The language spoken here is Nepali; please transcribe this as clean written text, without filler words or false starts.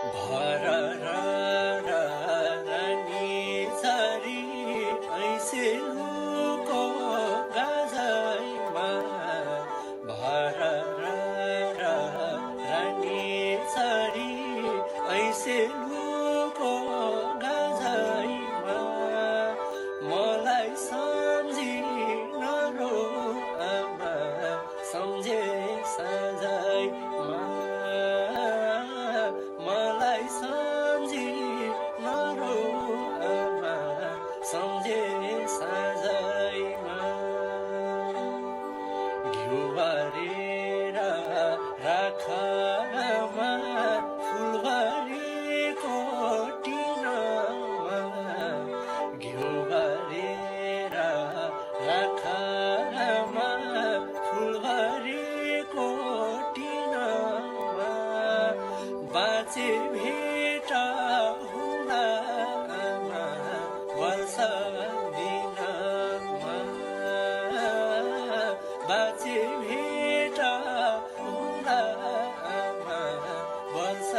भररानी छरी ऐसे लुको गाजैमा भररानी छरी ऐसे लुको गाजैमा मलाई सम्झिन रो आमा सम्झे सजैमा मलाई सम्झी नरो आमा सम्झे साँझैमा घिउ बारेर राखमा फुलबारीको टिनमा घिउ बारेर राखमा फुलबारीको टिनमा बाँचे भेट हुँदा आमा वर्ष दिनमा बाँचे भेट हुँदा आमा वर्ष